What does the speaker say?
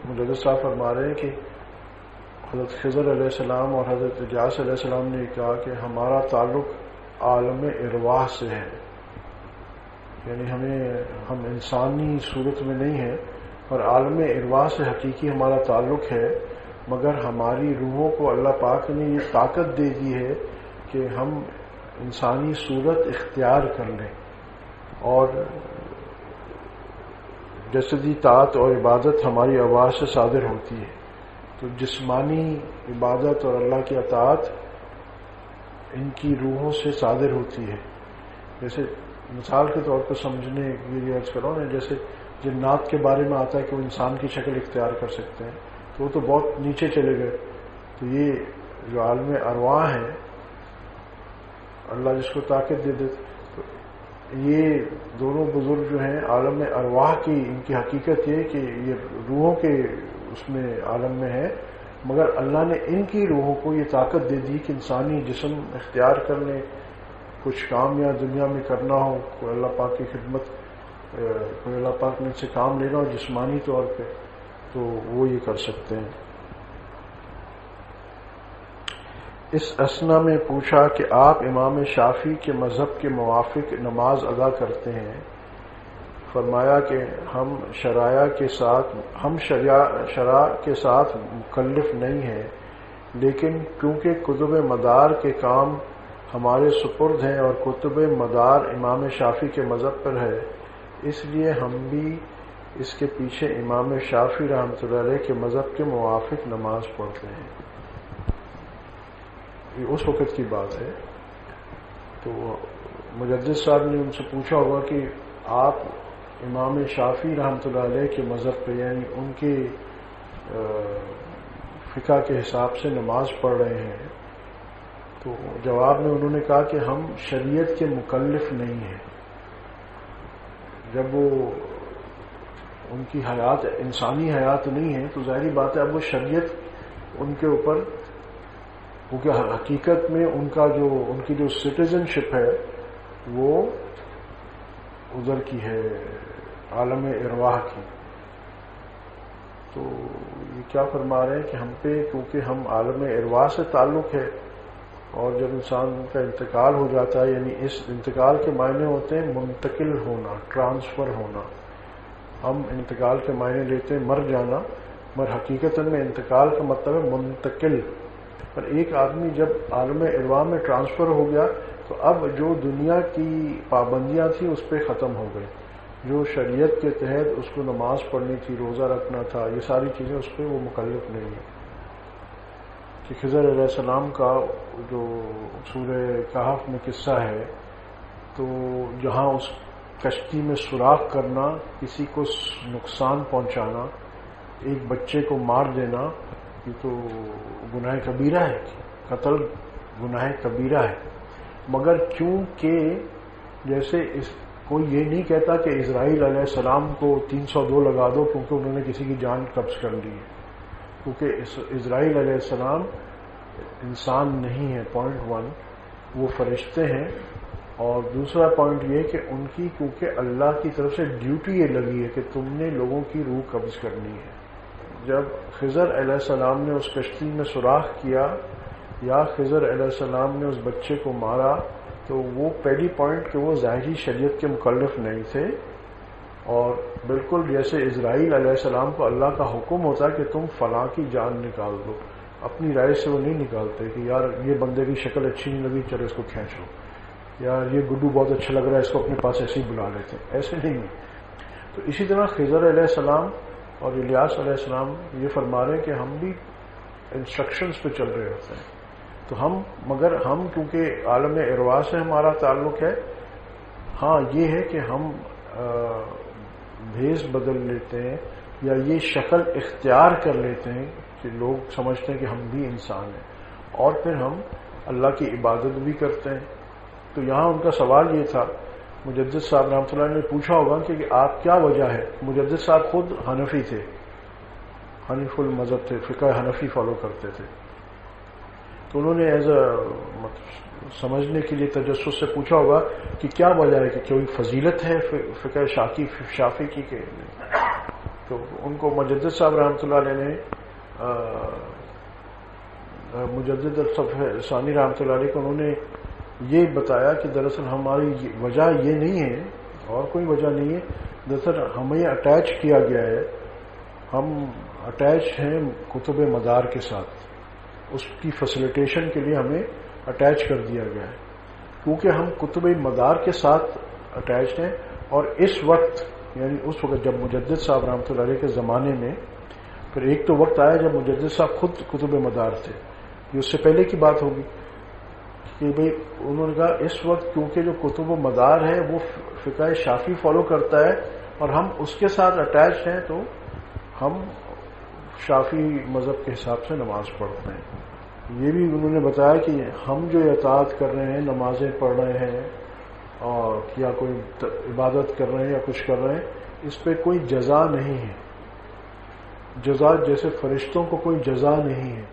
مجدد صاحب فرما رہے ہیں کہ حضرت خضر علیہ السلام اور حضرت الیاس علیہ السلام نے کہا کہ ہمارا تعلق عالم ارواح سے ہے، یعنی ہم انسانی صورت میں نہیں ہیں، اور عالم ارواح سے حقیقی ہمارا تعلق ہے، مگر ہماری روحوں کو اللہ پاک نے یہ طاقت دے دی ہے کہ ہم انسانی صورت اختیار کر لیں، اور جسدی طاعت اور عبادت ہماری آواز سے صادر ہوتی ہے، تو جسمانی عبادت اور اللہ کی اطاعت ان کی روحوں سے صادر ہوتی ہے۔ جیسے مثال کے طور پر سمجھنے کے لیے عرض کرو نا، جیسے جنات کے بارے میں آتا ہے کہ وہ انسان کی شکل اختیار کر سکتے ہیں، تو وہ تو بہت نیچے چلے گئے، تو یہ جو عالم ارواح ہے اللہ جس کو طاقت دے دے، یہ دونوں بزرگ جو ہیں عالم ارواح کی، ان کی حقیقت یہ کہ یہ روحوں کے اس میں عالم میں ہے، مگر اللہ نے ان کی روحوں کو یہ طاقت دے دی کہ انسانی جسم اختیار کر لیں، کچھ کام یا دنیا میں کرنا ہو، کوئی اللہ پاک کی خدمت، کوئی اللہ پاک نے ان سے کام لینا ہو جسمانی طور پہ، تو وہ یہ کر سکتے ہیں۔ اس اثنا میں پوچھا کہ آپ امام شافعی کے مذہب کے موافق نماز ادا کرتے ہیں؟ فرمایا کہ ہم شرع کے ساتھ مکلف نہیں ہیں، لیکن کیونکہ کتب مدار کے کام ہمارے سپرد ہیں اور کتب مدار امام شافعی کے مذہب پر ہے، اس لیے ہم بھی اس کے پیچھے امام شافعی رحمۃ اللہ علیہ کے مذہب کے موافق نماز پڑھتے ہیں۔ یہ اس وقت کی بات ہے، تو مجدد صاحب نے ان سے پوچھا ہوگا کہ آپ امام شافعی رحمۃ اللہ علیہ کے مذہب پہ، یعنی ان کے فقہ کے حساب سے نماز پڑھ رہے ہیں، تو جواب میں انہوں نے کہا کہ ہم شریعت کے مکلف نہیں ہیں۔ جب وہ ان کی حیات انسانی حیات نہیں ہے تو ظاہری بات ہے اب وہ شریعت ان کے اوپر، کیونکہ حقیقت میں ان کی جو سٹیزن شپ ہے وہ ادھر کی ہے، عالم ارواح کی۔ تو یہ کیا فرما رہے ہیں کہ ہم پہ، کیونکہ ہم عالم ارواح سے تعلق ہے، اور جب انسان کا انتقال ہو جاتا ہے، یعنی اس انتقال کے معنی ہوتے ہیں منتقل ہونا، ٹرانسفر ہونا۔ ہم انتقال کے معنی لیتے ہیں مر جانا، مگر حقیقت میں انتقال کا مطلب ہے منتقل۔ پر ایک آدمی جب عالم ارواح میں ٹرانسفر ہو گیا تو اب جو دنیا کی پابندیاں تھیں اس پہ ختم ہو گئی، جو شریعت کے تحت اس کو نماز پڑھنی تھی، روزہ رکھنا تھا، یہ ساری چیزیں اس پہ وہ مکلف نہیں ہے۔ کہ خضر علیہ السلام کا جو سورہ کہف میں قصہ ہے، تو جہاں اس کشتی میں سوراخ کرنا، کسی کو نقصان پہنچانا، ایک بچے کو مار دینا، یہ تو گناہ کبیرہ ہے، قتل گناہ کبیرہ ہے، مگر کیونکہ جیسے کوئی یہ نہیں کہتا کہ اسرائیل علیہ السلام کو 302 لگا دو کیونکہ انہوں نے کسی کی جان قبض کر لی ہے، کیونکہ اسرائیل علیہ السلام انسان نہیں ہے، پوائنٹ 1 وہ فرشتے ہیں، اور دوسرا پوائنٹ یہ کہ ان کی کیونکہ اللہ کی طرف سے ڈیوٹی یہ لگی ہے کہ تم نے لوگوں کی روح قبض کرنی ہے۔ جب خضر علیہ السلام نے اس کشتی میں سوراخ کیا یا خضر علیہ السلام نے اس بچے کو مارا، تو وہ پہلی پوائنٹ کہ وہ ظاہری شریعت کے مکلف نہیں تھے، اور بالکل جیسے اسرائیل علیہ السلام کو اللہ کا حکم ہوتا ہے کہ تم فلاں کی جان نکال دو، اپنی رائے سے وہ نہیں نکالتے کہ یار یہ بندے کی شکل اچھی نہیں لگی چلو اس کو کھینچ لو، یا یہ گڈو بہت اچھا لگ رہا ہے اس کو اپنے پاس ایسے ہی بلا لیتے ہیں، ایسے نہیں ہے۔ تو اسی طرح خضر علیہ السلام اور الیاس علیہ السلام یہ فرما رہے ہیں کہ ہم بھی انسٹرکشنز پہ چل رہے ہوتے ہیں، تو مگر ہم کیونکہ عالم ارواح سے ہمارا تعلق ہے، ہاں یہ ہے کہ ہم بھیس بدل لیتے ہیں یا یہ شکل اختیار کر لیتے ہیں کہ لوگ سمجھتے ہیں کہ ہم بھی انسان ہیں، اور پھر ہم اللہ کی عبادت بھی کرتے ہیں۔ تو یہاں ان کا سوال یہ تھا، مجدد صاحب رحمۃ اللہ نے پوچھا ہوگا کہ آپ کیا وجہ ہے، مجدد صاحب خود حنفی تھے، حنیف المذہب تھے، فقہ حنفی فالو کرتے تھے، تو انہوں نے سمجھنے کے لیے تجسس سے پوچھا ہوگا کہ کیا وجہ ہے، کہ کوئی فضیلت ہے فقہ شافعی کی کہ نہیں؟ تو ان کو مجدد صاحب رحمۃ اللہ علیہ نے مجدد ثانی رحمۃ اللہ علیہ کو انہوں نے یہ بتایا کہ دراصل ہماری وجہ یہ نہیں ہے اور کوئی وجہ نہیں ہے، دراصل ہمیں اٹیچ کیا گیا ہے، ہم اٹیچ ہیں کتب مدار کے ساتھ، اس کی فیسیلیٹیشن کے لیے ہمیں اٹیچ کر دیا گیا ہے، کیونکہ ہم کتب مدار کے ساتھ اٹیچ ہیں۔ اور اس وقت یعنی اس وقت جب مجدد صاحب رحمۃ اللہ علیہ کے زمانے میں، پھر ایک تو وقت آیا جب مجدد صاحب خود کتب مدار تھے، یہ اس سے پہلے کی بات ہوگی کہ بھئی انہوں نے کہا اس وقت کیونکہ جو کتب و مدار ہے وہ فقہ شافعی فالو کرتا ہے اور ہم اس کے ساتھ اٹیچ ہیں، تو ہم شافعی مذہب کے حساب سے نماز پڑھتے ہیں۔ یہ بھی انہوں نے بتایا کہ ہم جو اطاعت کر رہے ہیں، نمازیں پڑھ رہے ہیں اور یا کوئی عبادت کر رہے ہیں یا کچھ کر رہے ہیں، اس پہ کوئی جزا نہیں ہے، جزا جیسے فرشتوں کو کوئی جزا نہیں ہے۔